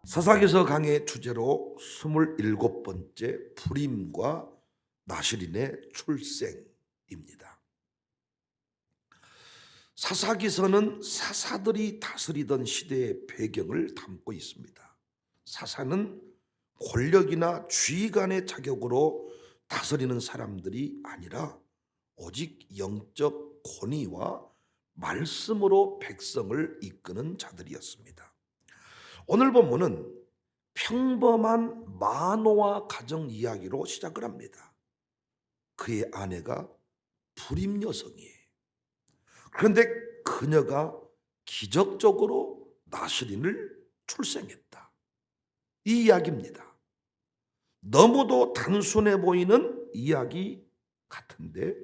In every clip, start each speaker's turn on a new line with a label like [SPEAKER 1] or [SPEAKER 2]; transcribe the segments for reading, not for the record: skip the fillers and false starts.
[SPEAKER 1] 사사기서 강의 주제로 27번째 불임과 나실인의 출생입니다. 사사기서는 사사들이 다스리던 시대의 배경을 담고 있습니다. 사사는 권력이나 지휘관의 자격으로 다스리는 사람들이 아니라 오직 영적 권위와 말씀으로 백성을 이끄는 자들이었습니다. 오늘 본문은 평범한 마노아 가정 이야기로 시작을 합니다. 그의 아내가 불임 여성이에요. 그런데 그녀가 기적적으로 나실인을 출생했다. 이 이야기입니다. 너무도 단순해 보이는 이야기 같은데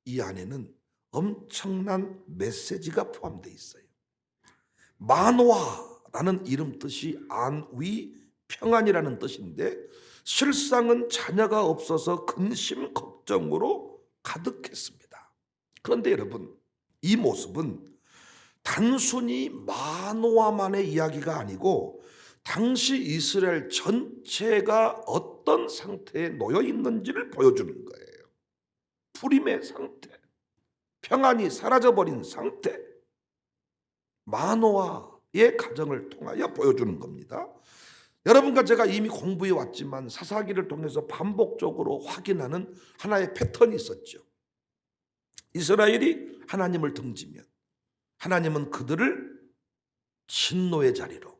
[SPEAKER 1] 이 안에는 엄청난 메시지가 포함되어 있어요. 마노아라는 이름 뜻이 안위 평안이라는 뜻인데 실상은 자녀가 없어서 근심 걱정으로 가득했습니다. 그런데 여러분, 이 모습은 단순히 마노아만의 이야기가 아니고 당시 이스라엘 전체가 어떤 상태에 놓여 있는지를 보여주는 거예요. 불임의 상태, 평안이 사라져버린 상태, 마노아의 가정을 통하여 보여주는 겁니다. 여러분과 제가 이미 공부해 왔지만 사사기를 통해서 반복적으로 확인하는 하나의 패턴이 있었죠. 이스라엘이 하나님을 등지면 하나님은 그들을 진노의 자리로,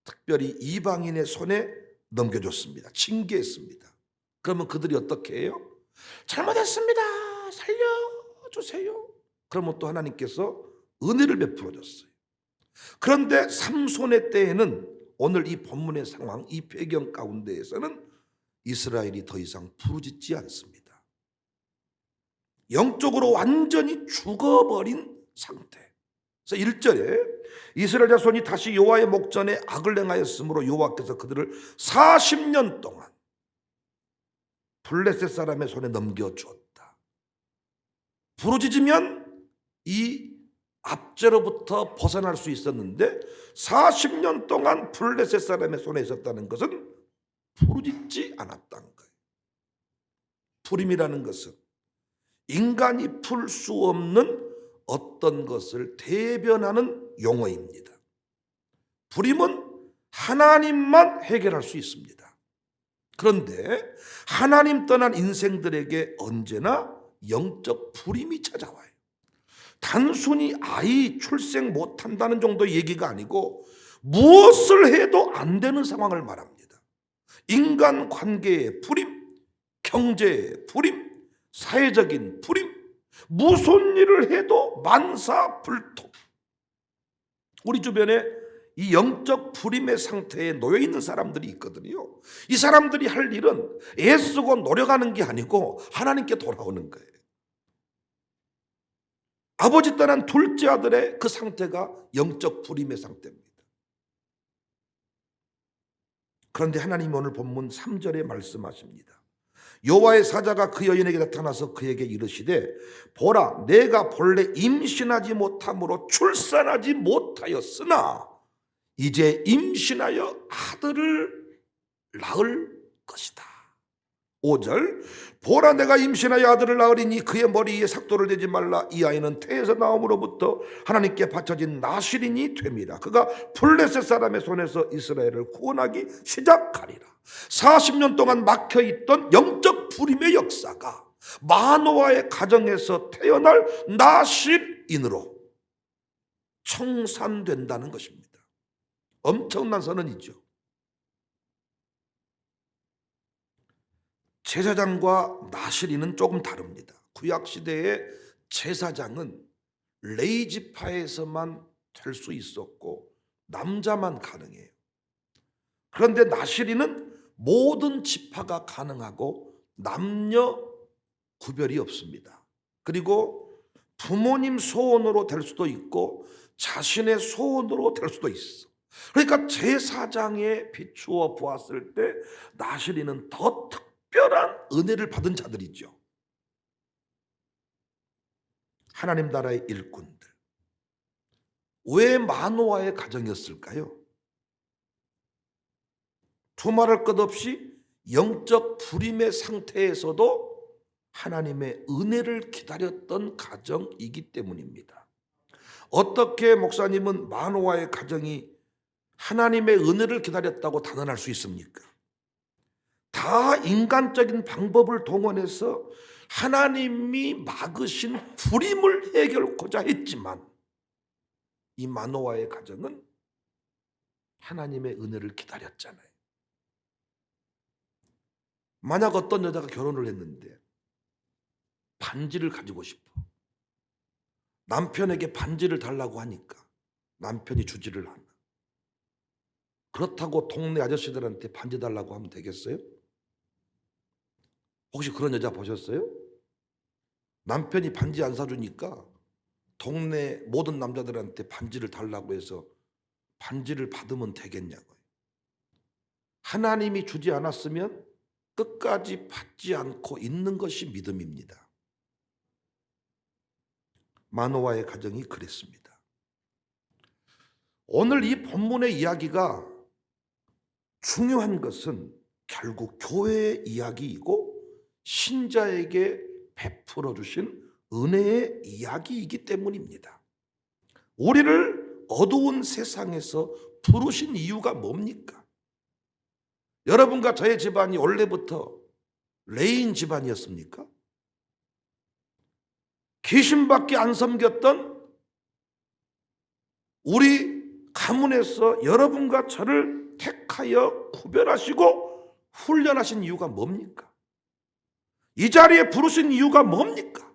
[SPEAKER 1] 특별히 이방인의 손에 넘겨줬습니다. 징계했습니다. 그러면 그들이 어떻게 해요? 잘못했습니다. 살려주세요. 그러면 또 하나님께서 은혜를 베풀어 줬어요. 그런데 삼손의 때에는 오늘 이 본문의 상황, 이 배경 가운데에서는 이스라엘이 더 이상 부르짖지 않습니다. 영적으로 완전히 죽어버린 상태. 그래서 1절에 이스라엘 자손이 다시 여호와의 목전에 악을 행하였으므로 여호와께서 그들을 40년 동안 블레셋 사람의 손에 넘겨주었다. 부르짖으면 이 압제로부터 벗어날 수 있었는데 40년 동안 블레셋 사람의 손에 있었다는 것은 부르짖지 않았다는 거예요. 불임이라는 것은 인간이 풀 수 없는 어떤 것을 대변하는 용어입니다. 불임은 하나님만 해결할 수 있습니다. 그런데 하나님 떠난 인생들에게 언제나 영적 불임이 찾아와요. 단순히 아이 출생 못한다는 정도의 얘기가 아니고 무엇을 해도 안 되는 상황을 말합니다. 인간 관계의 불임, 경제의 불임, 사회적인 불임, 무슨 일을 해도 만사불통. 우리 주변에 이 영적 불임의 상태에 놓여 있는 사람들이 있거든요. 이 사람들이 할 일은 애쓰고 노력하는 게 아니고 하나님께 돌아오는 거예요. 아버지 떠난 둘째 아들의 그 상태가 영적 불임의 상태입니다. 그런데 하나님 오늘 본문 3절에 말씀하십니다. 여호와의 사자가 그 여인에게 나타나서 그에게 이르시되 보라, 내가 본래 임신하지 못함으로 출산하지 못하였으나 이제 임신하여 아들을 낳을 것이다. 5절 보라, 내가 임신하여 아들을 낳으리니 그의 머리에 삭도를 대지 말라. 이 아이는 태에서 나옴으로부터 하나님께 바쳐진 나실인이 됨이라. 그가 블레셋 사람의 손에서 이스라엘을 구원하기 시작하리라. 40년 동안 막혀있던 영적 불임의 역사가 마노아의 가정에서 태어날 나실인으로 청산된다는 것입니다. 엄청난 선언이죠. 제사장과 나실인은 조금 다릅니다. 구약시대의 제사장은 레위지파에서만 될 수 있었고 남자만 가능해요. 그런데 나실인은 모든 지파가 가능하고 남녀 구별이 없습니다. 그리고 부모님 소원으로 될 수도 있고 자신의 소원으로 될 수도 있어. 그러니까 제사장에 비추어 보았을 때 나실인은 더 특별한 은혜를 받은 자들이죠. 하나님 나라의 일꾼들. 왜 마노아의 가정이었을까요? 두말할 것 없이 영적 불임의 상태에서도 하나님의 은혜를 기다렸던 가정이기 때문입니다. 어떻게 목사님은 마노아의 가정이 하나님의 은혜를 기다렸다고 단언할 수 있습니까? 다 인간적인 방법을 동원해서 하나님이 막으신 불임을 해결하고자 했지만 이 마노아의 가정은 하나님의 은혜를 기다렸잖아요. 만약 어떤 여자가 결혼을 했는데 반지를 가지고 싶어. 남편에게 반지를 달라고 하니까 남편이 주지를 않아. 그렇다고 동네 아저씨들한테 반지 달라고 하면 되겠어요? 혹시 그런 여자 보셨어요? 남편이 반지 안 사주니까 동네 모든 남자들한테 반지를 달라고 해서 반지를 받으면 되겠냐고요. 하나님이 주지 않았으면 끝까지 받지 않고 있는 것이 믿음입니다. 마노아의 가정이 그랬습니다. 오늘 이 본문의 이야기가 중요한 것은 결국 교회의 이야기이고 신자에게 베풀어 주신 은혜의 이야기이기 때문입니다. 우리를 어두운 세상에서 부르신 이유가 뭡니까? 여러분과 저의 집안이 원래부터 레인 집안이었습니까? 귀신밖에 안 섬겼던 우리 가문에서 여러분과 저를 택하여 구별하시고 훈련하신 이유가 뭡니까? 이 자리에 부르신 이유가 뭡니까?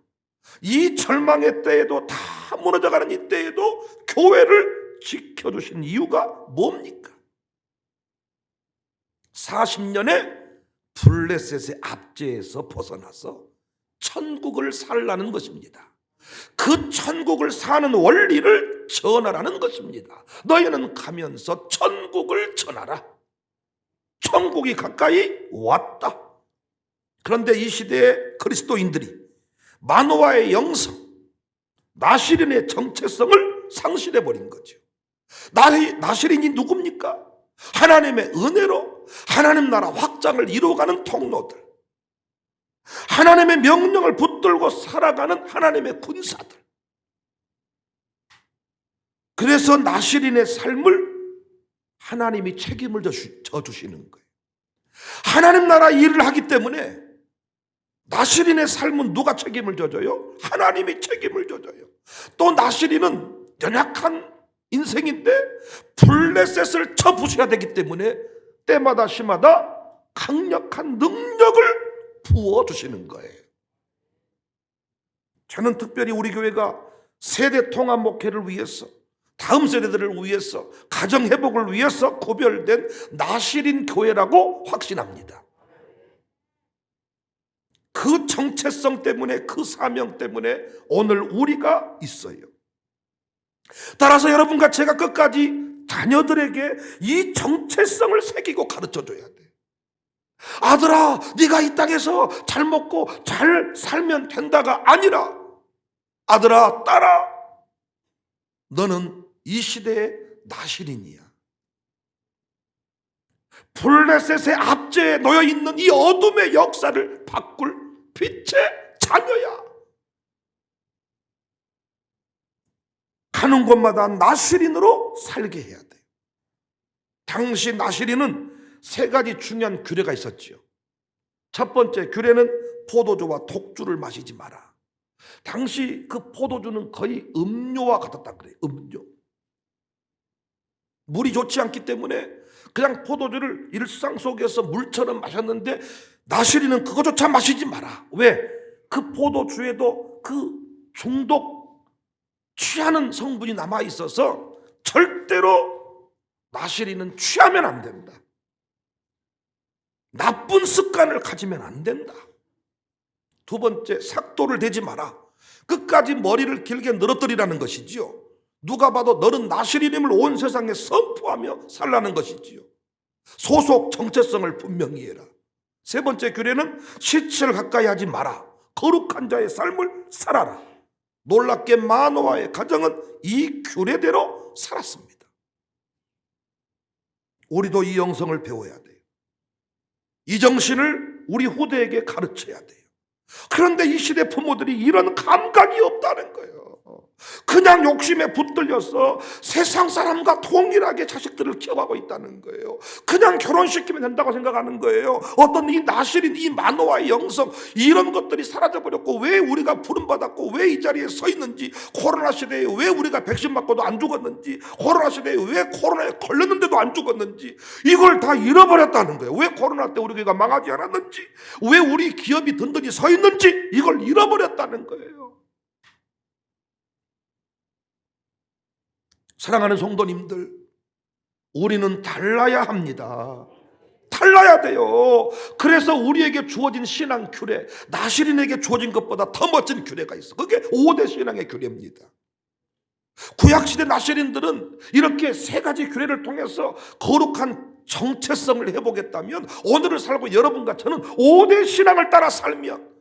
[SPEAKER 1] 이 절망의 때에도 다 무너져가는 이 때에도 교회를 지켜주신 이유가 뭡니까? 40년의 블레셋의 압제에서 벗어나서 천국을 살라는 것입니다. 그 천국을 사는 원리를 전하라는 것입니다. 너희는 가면서 천국을 전하라. 천국이 가까이 왔다. 그런데 이 시대의 그리스도인들이 마노아의 영성, 나시린의 정체성을 상실해버린 거죠. 나시린이 누굽니까? 하나님의 은혜로 하나님 나라 확장을 이루어가는 통로들, 하나님의 명령을 붙들고 살아가는 하나님의 군사들. 그래서 나시린의 삶을 하나님이 책임을 져주시는 거예요. 하나님 나라 일을 하기 때문에 나시린의 삶은 누가 책임을 져줘요? 하나님이 책임을 져줘요. 또 나시린은 연약한 인생인데 블레셋을 쳐부셔야 되기 때문에 때마다 시마다 강력한 능력을 부어주시는 거예요. 저는 특별히 우리 교회가 세대 통합 목회를 위해서, 다음 세대들을 위해서, 가정 회복을 위해서 구별된 나시린 교회라고 확신합니다. 그 정체성 때문에, 그 사명 때문에 오늘 우리가 있어요. 따라서 여러분과 제가 끝까지 자녀들에게 이 정체성을 새기고 가르쳐줘야 돼. 아들아, 네가 이 땅에서 잘 먹고 잘 살면 된다가 아니라, 아들아, 딸아, 너는 이 시대의 나시린이야. 블레셋의 압제에 놓여있는 이 어둠의 역사를 바꿀 빛의 자녀야. 가는 곳마다 나시린으로 살게 해야 돼. 당시 나시린은 세 가지 중요한 규례가 있었지요. 첫 번째 규례는 포도주와 독주를 마시지 마라. 당시 그 포도주는 거의 음료와 같았다 그래요. 음료. 물이 좋지 않기 때문에 그냥 포도주를 일상 속에서 물처럼 마셨는데 나시린은 그거조차 마시지 마라. 왜? 그 포도주에도 그 중독 취하는 성분이 남아 있어서 절대로 나시린은 취하면 안 된다. 나쁜 습관을 가지면 안 된다. 두 번째, 삭도를 대지 마라. 끝까지 머리를 길게 늘어뜨리라는 것이지요. 누가 봐도 너는 나시린임을 온 세상에 선포하며 살라는 것이지요. 소속 정체성을 분명히 해라. 세 번째 규례는 시체를 가까이 하지 마라. 거룩한 자의 삶을 살아라. 놀랍게 마노아의 가정은 이 규례대로 살았습니다. 우리도 이 영성을 배워야 돼요. 이 정신을 우리 후대에게 가르쳐야 돼요. 그런데 이 시대 부모들이 이런 감각이 없다는 거예요. 그냥 욕심에 붙들려서 세상 사람과 동일하게 자식들을 키워가고 있다는 거예요. 그냥 결혼시키면 된다고 생각하는 거예요. 어떤 이 나실인 이 만호와의 영성, 이런 것들이 사라져버렸고, 왜 우리가 부름받았고 왜 이 자리에 서 있는지, 코로나 시대에 왜 우리가 백신 맞고도 안 죽었는지, 코로나 시대에 왜 코로나에 걸렸는데도 안 죽었는지, 이걸 다 잃어버렸다는 거예요. 왜 코로나 때 우리 교회가 망하지 않았는지, 왜 우리 기업이 든든히 서 있는지, 이걸 잃어버렸다는 거예요. 사랑하는 성도님들, 우리는 달라야 합니다. 달라야 돼요. 그래서 우리에게 주어진 신앙 규례, 나시린에게 주어진 것보다 더 멋진 규례가 있어. 그게 5대 신앙의 규례입니다. 구약시대 나시린들은 이렇게 세 가지 규례를 통해서 거룩한 정체성을 해보겠다면, 오늘을 살고 여러분과 저는 5대 신앙을 따라 살면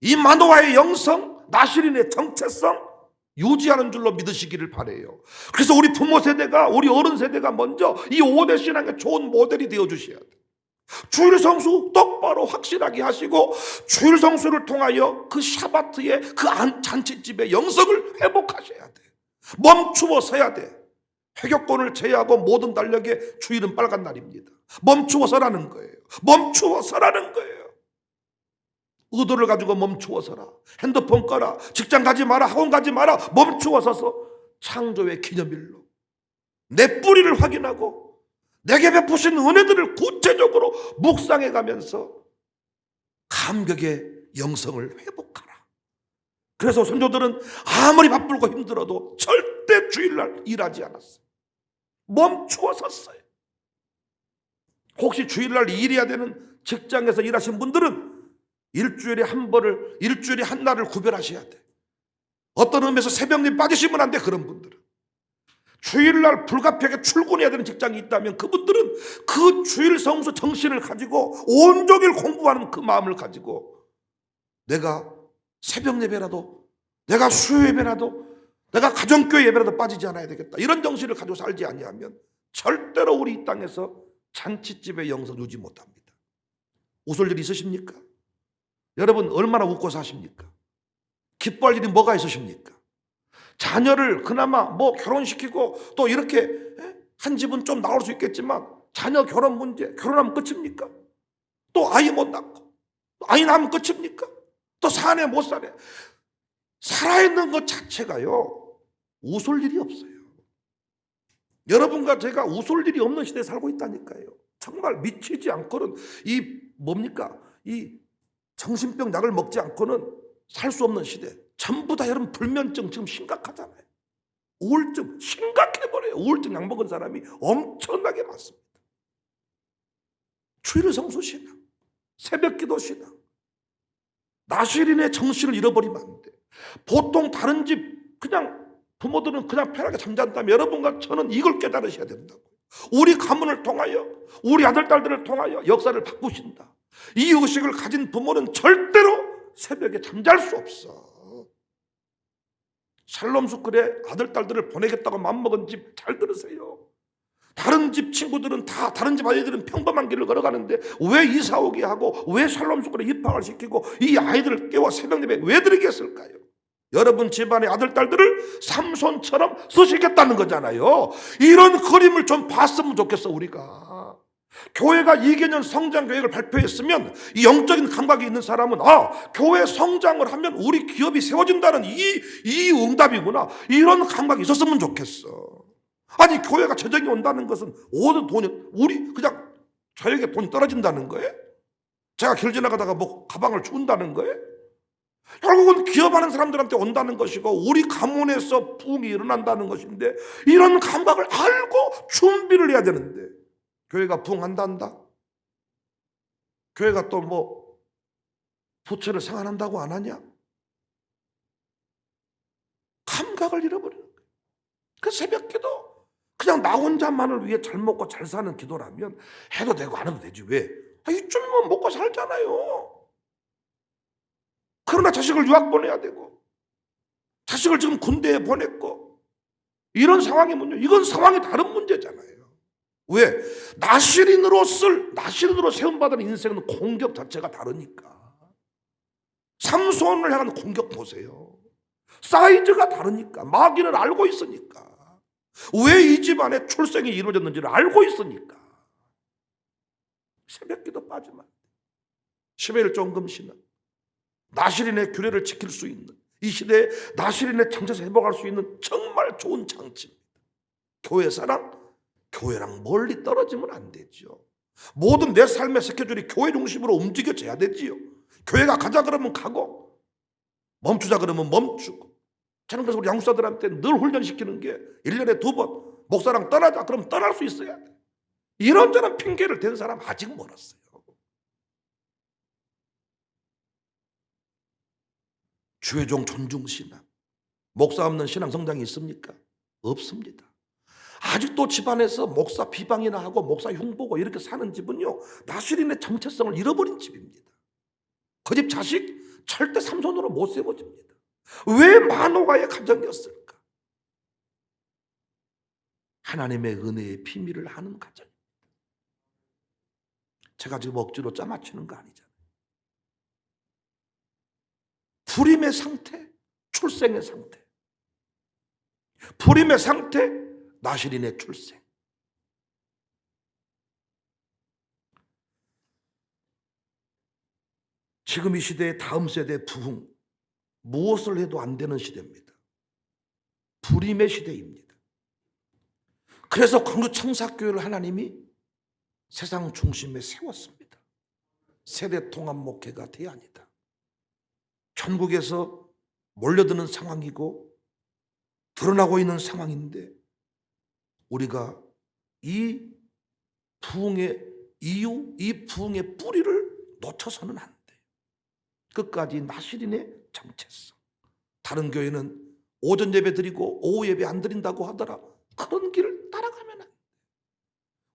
[SPEAKER 1] 이 마노아의 영성, 나시린의 정체성 유지하는 줄로 믿으시기를 바라요. 그래서 우리 부모 세대가, 우리 어른 세대가 먼저 이 5대 신앙의 좋은 모델이 되어 주셔야 돼요. 주일 성수 똑바로 확실하게 하시고, 주일 성수를 통하여 그 샤바트의 그 잔치집의 영성을 회복하셔야 돼요. 멈추어 서야 돼. 회격권을 제외하고 모든 달력에 주일은 빨간 날입니다. 멈추어 서라는 거예요. 멈추어 서라는 거예요. 의도를 가지고 멈추어 서라. 핸드폰 꺼라. 직장 가지 마라. 학원 가지 마라. 멈추어 서서 창조의 기념일로 내 뿌리를 확인하고 내게 베푸신 은혜들을 구체적으로 묵상해 가면서 감격의 영성을 회복하라. 그래서 선조들은 아무리 바쁘고 힘들어도 절대 주일날 일하지 않았어요. 멈추어 섰어요. 혹시 주일날 일해야 되는 직장에서 일하신 분들은 일주일에 한 날을 구별하셔야 돼. 어떤 의미에서 새벽에 빠지시면 안 돼. 그런 분들은 주일날 불가피하게 출근해야 되는 직장이 있다면 그분들은 그 주일 성수 정신을 가지고 온종일 공부하는 그 마음을 가지고 내가 새벽 예배라도, 내가 수요 예배라도, 내가 가정교회 예배라도 빠지지 않아야 되겠다, 이런 정신을 가지고 살지 아니하면 절대로 우리 이 땅에서 잔치집의 영성 유지 못합니다. 웃을 일 있으십니까? 여러분 얼마나 웃고 사십니까? 기뻐할 일이 뭐가 있으십니까? 자녀를 그나마 뭐 결혼시키고 또 이렇게 한 집은 좀 나올 수 있겠지만, 자녀 결혼 문제, 결혼하면 끝입니까? 또 아이 못 낳고 아이 낳으면 끝입니까? 또 사내 못 사내. 살아있는 것 자체가요 웃을 일이 없어요. 여러분과 제가 웃을 일이 없는 시대에 살고 있다니까요. 정말 미치지 않고는 이 정신병 약을 먹지 않고는 살 수 없는 시대. 전부 다 여러분 불면증 지금 심각하잖아요. 우울증 심각해버려요. 우울증 약 먹은 사람이 엄청나게 많습니다. 주일 성수 신앙, 새벽 기도 신앙, 나시린의 정신을 잃어버리면 안 돼. 보통 다른 집 그냥 부모들은 그냥 편하게 잠잔다면 여러분과 저는 이걸 깨달으셔야 된다고. 우리 가문을 통하여, 우리 아들 딸들을 통하여 역사를 바꾸신다. 이 의식을 가진 부모는 절대로 새벽에 잠잘 수 없어. 샬롬 스쿨에 아들 딸들을 보내겠다고 맘먹은 집 잘 들으세요. 다른 집 친구들은 다, 다른 집 아이들은 평범한 길을 걸어가는데 왜 이사 오게 하고 왜 샬롬 스쿨에 입학을 시키고 이 아이들을 깨워 새벽 예배 왜 드리겠을까요? 여러분 집안의 아들 딸들을 삼손처럼 쓰시겠다는 거잖아요. 이런 그림을 좀 봤으면 좋겠어. 우리가 교회가 2개년 성장 계획을 발표했으면 이 영적인 감각이 있는 사람은 교회 성장을 하면 우리 기업이 세워진다는 이 응답이구나, 이런 감각이 있었으면 좋겠어. 아니 교회가 재정이 온다는 것은 모든 돈이 우리 그냥 저에게 돈이 떨어진다는 거예요? 제가 길 지나가다가 뭐 가방을 준다는 거예요? 결국은 기업하는 사람들한테 온다는 것이고 우리 가문에서 부흥이 일어난다는 것인데, 이런 감각을 알고 준비를 해야 되는데 교회가 부흥한다? 교회가 또 뭐 부채를 상환한다고 안 하냐? 감각을 잃어버리는 거예요. 그 새벽 기도 그냥 나 혼자만을 위해 잘 먹고 잘 사는 기도라면 해도 되고 안 해도 되지. 왜? 이쯤이면 먹고 살잖아요. 그러나 자식을 유학 보내야 되고 자식을 지금 군대에 보냈고 이런 상황이면요, 이건 상황이 다른 문제잖아요. 왜? 나시린으로 세움받은 인생은 공격 자체가 다르니까. 삼손을 향한 공격 보세요. 사이즈가 다르니까. 마귀는 알고 있으니까. 왜 이 집안에 출생이 이루어졌는지를 알고 있으니까. 새벽기도 빠지면 안 돼. 10일 종금신은 나시린의 규례를 지킬 수 있는, 이 시대에 나시린의 장차에서 회복할 수 있는 정말 좋은 장치입니다. 교회랑 멀리 떨어지면 안 되죠. 모든 내 삶의 스케줄이 교회 중심으로 움직여져야 되지요. 교회가 가자 그러면 가고, 멈추자 그러면 멈추고. 저는 그래서 우리 양육사들한테 늘 훈련시키는 게 1년에 2번 목사랑 떠나자 그러면 떠날 수 있어야 돼. 이런저런 핑계를 댄 사람 아직 멀었어요. 주의 종 존중신앙, 목사 없는 신앙 성장이 있습니까? 없습니다. 아직도 집안에서 목사 비방이나 하고 목사 흉보고 이렇게 사는 집은요, 나시린의 정체성을 잃어버린 집입니다. 그 집 자식 절대 삼손으로 못 세워집니다. 왜 마노아의 가정이었을까? 하나님의 은혜의 비밀을 아는 가정입니다. 제가 지금 억지로 짜맞추는 거 아니잖아요. 불임의 상태, 출생의 상태. 불임의 상태, 나시린의 출생. 지금 이 시대의 다음 세대 부흥, 무엇을 해도 안 되는 시대입니다. 불임의 시대입니다. 그래서 광주 청사교회를 하나님이 세상 중심에 세웠습니다. 세대 통합 목회가 대안이다. 전국에서 몰려드는 상황이고 드러나고 있는 상황인데, 우리가 이 부흥의 이유, 이 부흥의 뿌리를 놓쳐서는 안 돼요. 끝까지 나시린의 정체성. 다른 교회는 오전 예배 드리고 오후 예배 안 드린다고 하더라. 그런 길을 따라가면 안 돼.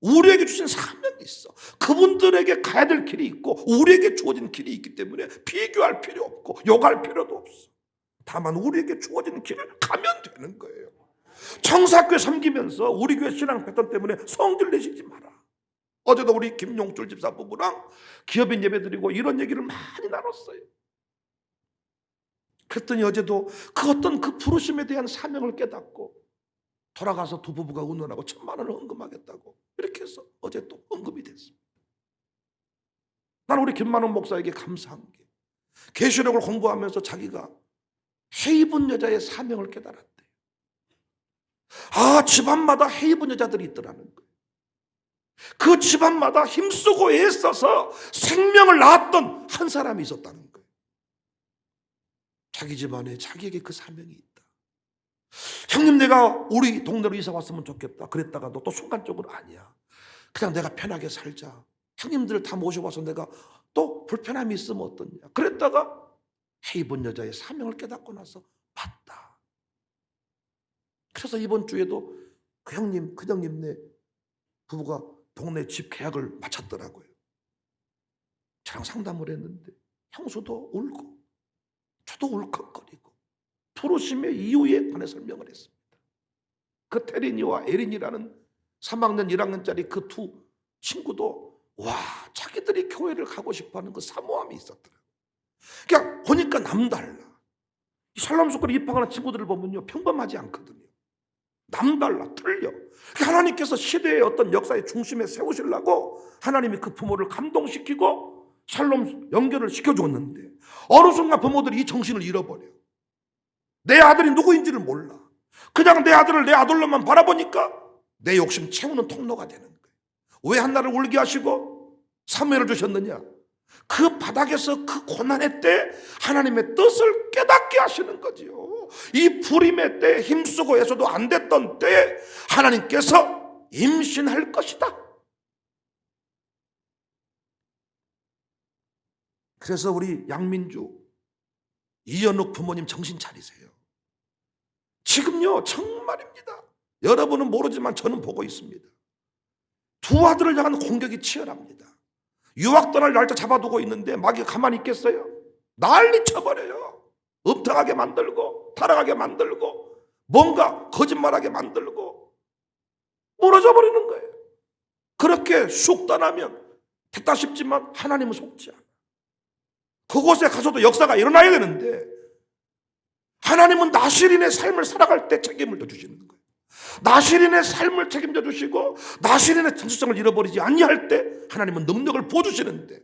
[SPEAKER 1] 우리에게 주신 사명이 있어. 그분들에게 가야 될 길이 있고 우리에게 주어진 길이 있기 때문에 비교할 필요 없고 욕할 필요도 없어. 다만 우리에게 주어진 길을 가면 되는 거예요. 청사교회 섬기면서 우리 교회 신앙 패턴 때문에 성질 내시지 마라. 어제도 우리 김용줄 집사 부부랑 기업인 예배 드리고 이런 얘기를 많이 나눴어요. 그랬더니 어제도 그 어떤 그 부르심에 대한 사명을 깨닫고 돌아가서 두 부부가 의논하고 1,000만 원을 헌금하겠다고 이렇게 해서 어제 또 헌금이 됐습니다. 나는 우리 김만원 목사에게 감사한 게, 계시록을 공부하면서 자기가 해입은 여자의 사명을 깨달았대요. 아, 집안마다 해입은 여자들이 있더라는 거예요. 그 집안마다 힘쓰고 애써서 생명을 낳았던 한 사람이 있었다는 거예요. 자기 집안에 자기에게 그 사명이 있다. 형님, 내가 우리 동네로 이사 왔으면 좋겠다 그랬다가도 또 순간적으로 아니야, 그냥 내가 편하게 살자, 형님들 다 모셔와서 내가 또 불편함이 있으면 어떠냐 그랬다가 해입은 여자의 사명을 깨닫고 나서 봤다. 그래서 이번 주에도 그 형님네 부부가 동네 집 계약을 마쳤더라고요. 저랑 상담을 했는데 형수도 울고 저도 울컥거리고 부르심의 이유에 관해 설명을 했습니다. 그 테린이와 에린이라는 3학년 1학년짜리 그 두 친구도 자기들이 교회를 가고 싶어하는 그 사모함이 있었더라고요. 그러니까 보니까 남달라. 샬롬스쿨에 입학하는 친구들을 보면요, 평범하지 않거든요. 남달라, 틀려. 하나님께서 시대의 어떤 역사의 중심에 세우시려고 하나님이 그 부모를 감동시키고 샬롬 연결을 시켜줬는데, 어느 순간 부모들이 이 정신을 잃어버려. 내 아들이 누구인지를 몰라. 그냥 내 아들을 내 아들로만 바라보니까 내 욕심 채우는 통로가 되는 거예요. 왜 한나를 울게 하시고 사무엘을 주셨느냐? 그 바닥에서 그 고난의 때 하나님의 뜻을 깨닫게 하시는 거지요. 이 불임의 때, 힘쓰고 해서도 안 됐던 때에 하나님께서 임신할 것이다. 그래서 우리 양민주, 이연욱 부모님 정신 차리세요. 지금요, 정말입니다. 여러분은 모르지만 저는 보고 있습니다. 두 아들을 향한 공격이 치열합니다. 유학 떠날 날짜 잡아두고 있는데 마귀가 가만히 있겠어요? 난리 쳐버려요. 읍탕하게 만들고 타락하게 만들고 뭔가 거짓말하게 만들고 무너져 버리는 거예요. 그렇게 쑥 떠나면 됐다 싶지만 하나님은 속지 않아. 그곳에 가서도 역사가 일어나야 되는데 하나님은 나실인의 삶을 살아갈 때 책임을 져주시는 거예요. 나실인의 삶을 책임져 주시고 나실인의 정체성을 잃어버리지 아니할 때 하나님은 능력을 부어주시는데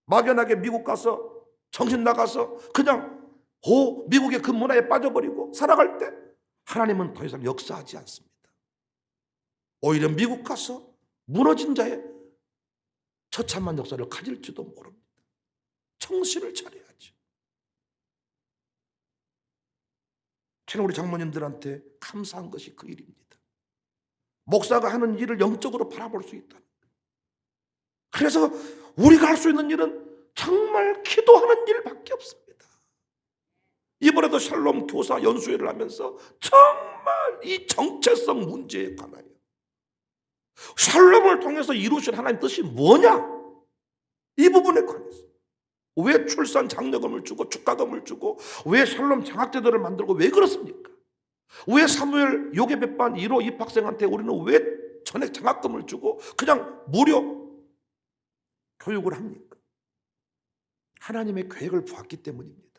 [SPEAKER 1] 막연하게 미국 가서 정신 나가서 그냥 미국의 그 문화에 빠져버리고 살아갈 때 하나님은 더 이상 역사하지 않습니다. 오히려 미국 가서 무너진 자의 처참한 역사를 가질지도 모릅니다. 정신을 차려야죠. 저는 우리 장모님들한테 감사한 것이 그 일입니다. 목사가 하는 일을 영적으로 바라볼 수 있다. 그래서 우리가 할 수 있는 일은 정말 기도하는 일밖에 없습니다. 이번에도 샬롬 교사 연수회를 하면서 정말 이 정체성 문제에 관하여 샬롬을 통해서 이루신 하나님 뜻이 뭐냐? 이 부분에 관해서 왜 출산 장려금을 주고 축가금을 주고 왜 샬롬 장학제도를 만들고 왜 그렇습니까? 왜 사무엘 요괴배반 1호 입학생한테 우리는 왜 전액 장학금을 주고 그냥 무료 교육을 합니까? 하나님의 계획을 보았기 때문입니다.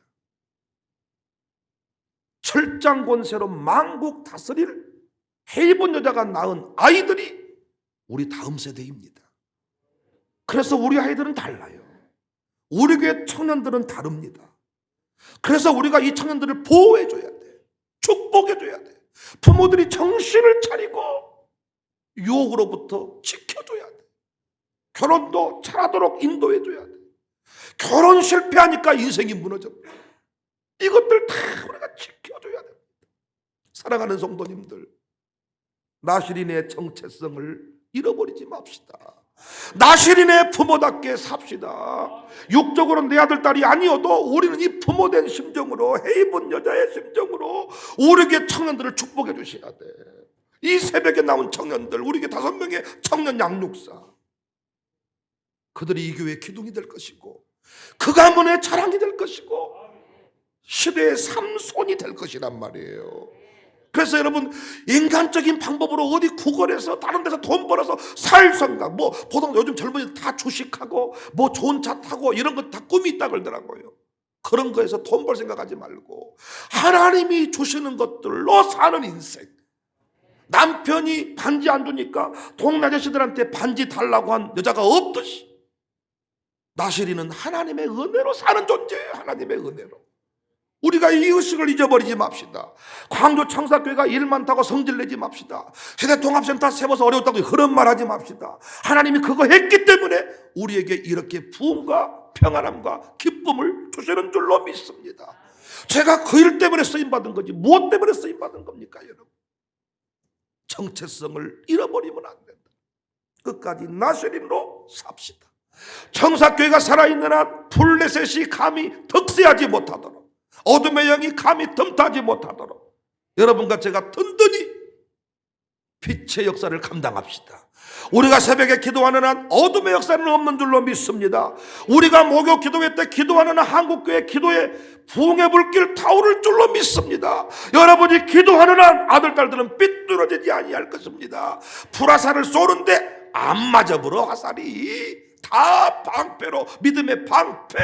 [SPEAKER 1] 철장 권세로 만국 다스릴 헤이본 여자가 낳은 아이들이 우리 다음 세대입니다. 그래서 우리 아이들은 달라요. 우리 교회 청년들은 다릅니다. 그래서 우리가 이 청년들을 보호해줘야 돼. 축복해줘야 돼. 부모들이 정신을 차리고 유혹으로부터 지켜줘야 돼. 결혼도 잘하도록 인도해줘야 돼. 결혼 실패하니까 인생이 무너집니다. 이것들 다 우리가 지켜줘야 됩니다. 사랑하는 성도님들, 나실인의 정체성을 잃어버리지 맙시다. 나실인의 부모답게 삽시다. 육적으로 내 아들 딸이 아니어도 우리는 이 부모된 심정으로 헤이본 여자의 심정으로 우리 교회 청년들을 축복해 주셔야 돼. 이 새벽에 나온 청년들, 우리 교회 5명의 청년 양육사, 그들이 이 교회의 기둥이 될 것이고 그 가문의 자랑이 될 것이고 시대의 삼손이 될 것이란 말이에요. 그래서 여러분, 인간적인 방법으로 어디 구걸해서 다른 데서 돈 벌어서 살 생각, 보통 요즘 젊은이들 다 주식하고 좋은 차 타고 이런 거 다 꿈이 있다 그러더라고요. 그런 거에서 돈 벌 생각하지 말고 하나님이 주시는 것들로 사는 인생. 남편이 반지 안 주니까 동네 아저씨들한테 반지 달라고 한 여자가 없듯이 나실이는 하나님의 은혜로 사는 존재예요. 하나님의 은혜로. 우리가 이 의식을 잊어버리지 맙시다. 광주 청사교회가 일 많다고 성질내지 맙시다. 세대통합센터 세워서 어려웠다고 그런 말 하지 맙시다. 하나님이 그거 했기 때문에 우리에게 이렇게 부흥과 평안함과 기쁨을 주시는 줄로 믿습니다. 제가 그 일 때문에 쓰임받은 거지 무엇 때문에 쓰임받은 겁니까 여러분? 정체성을 잃어버리면 안 된다. 끝까지 나실인으로 삽시다. 청사교회가 살아있는 한 블레셋이 감히 득세하지 못하도록, 어둠의 영이 감히 덤타지 못하도록 여러분과 제가 든든히 빛의 역사를 감당합시다. 우리가 새벽에 기도하는 한 어둠의 역사는 없는 줄로 믿습니다. 우리가 목요 기도회 때 기도하는 한 한국교회 기도에 부흥의 불길 타오를 줄로 믿습니다. 여러분이 기도하는 한 아들 딸들은 삐뚤어지지 아니할 것입니다. 불화살을 쏘는데 안 맞아 불어. 화살이 다 방패로, 믿음의 방패,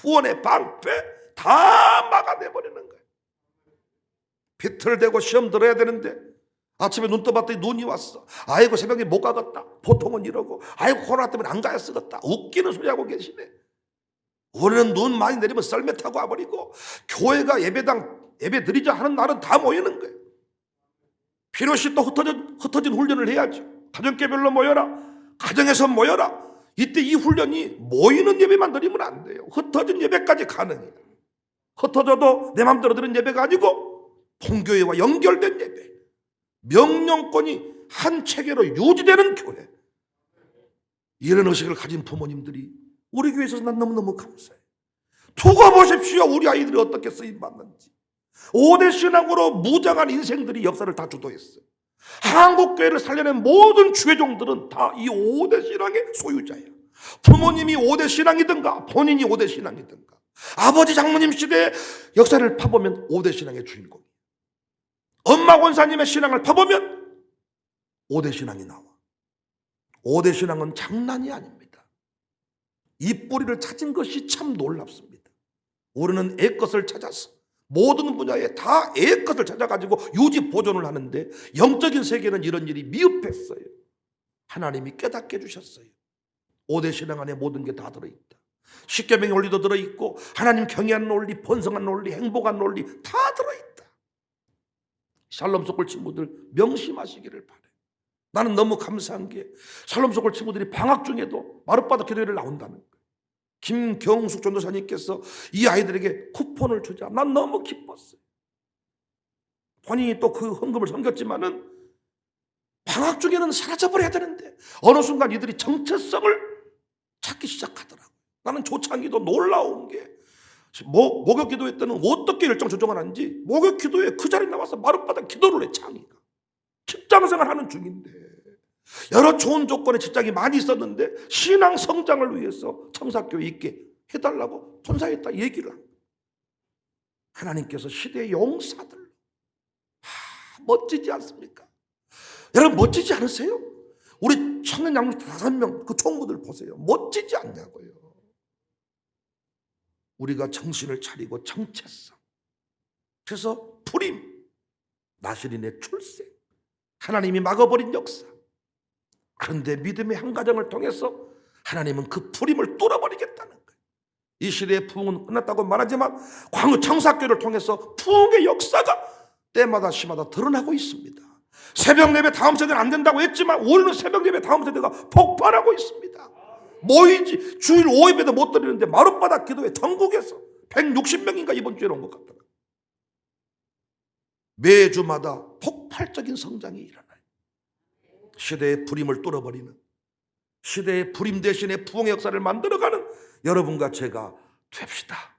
[SPEAKER 1] 구원의 방패 다 막아내버리는 거예요. 비틀대고 시험 들어야 되는데 아침에 눈 떠봤더니 눈이 왔어. 아이고 새벽에 못 가겠다. 보통은 이러고 아이고 코로나 때문에 안 가야 쓰겠다. 웃기는 소리 하고 계시네. 우리는 눈 많이 내리면 썰매 타고 와버리고 교회가 예배 드리자 하는 날은 다 모이는 거예요. 필요시 또 흩어진 훈련을 해야죠. 가정교별로 모여라. 가정에서 모여라. 이때 이 훈련이 모이는 예배만 드리면 안 돼요. 흩어진 예배까지 가능해요. 흩어져도 내 마음대로 드는 예배가 아니고 본교회와 연결된 예배, 명령권이 한 체계로 유지되는 교회, 이런 의식을 가진 부모님들이 우리 교회에 있어서 난 너무너무 감사해요. 두고 보십시오. 우리 아이들이 어떻게 쓰임받는지. 5대 신앙으로 무장한 인생들이 역사를 다 주도했어요. 한국교회를 살려낸 모든 주회종들은 다 이 5대 신앙의 소유자예요. 부모님이 5대 신앙이든가 본인이 5대 신앙이든가 아버지 장모님 시대의 역사를 파보면 5대 신앙의 주인공, 엄마 권사님의 신앙을 파보면 5대 신앙이 나와. 5대 신앙은 장난이 아닙니다. 이 뿌리를 찾은 것이 참 놀랍습니다. 우리는 애 것을 찾아서 모든 분야에 다 애 것을 찾아가지고 유지 보존을 하는데 영적인 세계는 이런 일이 미흡했어요. 하나님이 깨닫게 해주셨어요. 5대 신앙 안에 모든 게 다 들어있다. 십계명의 논리도 들어있고 하나님 경외하는 논리, 번성한 논리, 행복한 논리 다 들어있다. 샬롬 소굴 친구들 명심하시기를 바래. 나는 너무 감사한 게 샬롬 소굴 친구들이 방학 중에도 마룻바닥 기도회를 나온다는 거예요. 김경숙 전도사님께서 이 아이들에게 쿠폰을 주자. 난 너무 기뻤어요. 본인이 또 그 헌금을 섬겼지만은 방학 중에는 사라져버려야 되는데 어느 순간 이들이 정체성을 찾기 시작하더라고요. 나는 조창기도 놀라운 게 목욕 기도회 때는 어떻게 일정 조정을 하는지 목욕 기도회 그 자리에 나와서 마룻바닥 기도를 해. 창이가 직장생활 하는 중인데 여러 좋은 조건의 직장이 많이 있었는데 신앙 성장을 위해서 청사교회 있게 해달라고 본사에다 얘기를 합니다. 하나님께서 시대의 용사들 멋지지 않습니까? 여러분 멋지지 않으세요? 우리 청년 양육 5명 그 총무들 보세요. 멋지지 않냐고요. 우리가 정신을 차리고 정체성, 그래서 불임, 나시린의 출생, 하나님이 막아버린 역사. 그런데 믿음의 한 가정을 통해서 하나님은 그 불임을 뚫어버리겠다는 거예요. 이 시대의 부흥은 끝났다고 말하지만 광우 청사교를 통해서 부흥의 역사가 때마다 시마다 드러나고 있습니다. 새벽 예배 다음 세대는 안 된다고 했지만 우리는 새벽 예배 다음 세대가 폭발하고 있습니다. 모이지 주일 5예배도 못 드리는데 마룻바닥 기도회 전국에서 160명인가 이번 주에 온 것 같더라고요. 매주마다 폭발적인 성장이 일어나요. 시대의 불임을 뚫어버리는, 시대의 불임 대신에 부흥의 역사를 만들어가는 여러분과 제가 됩시다.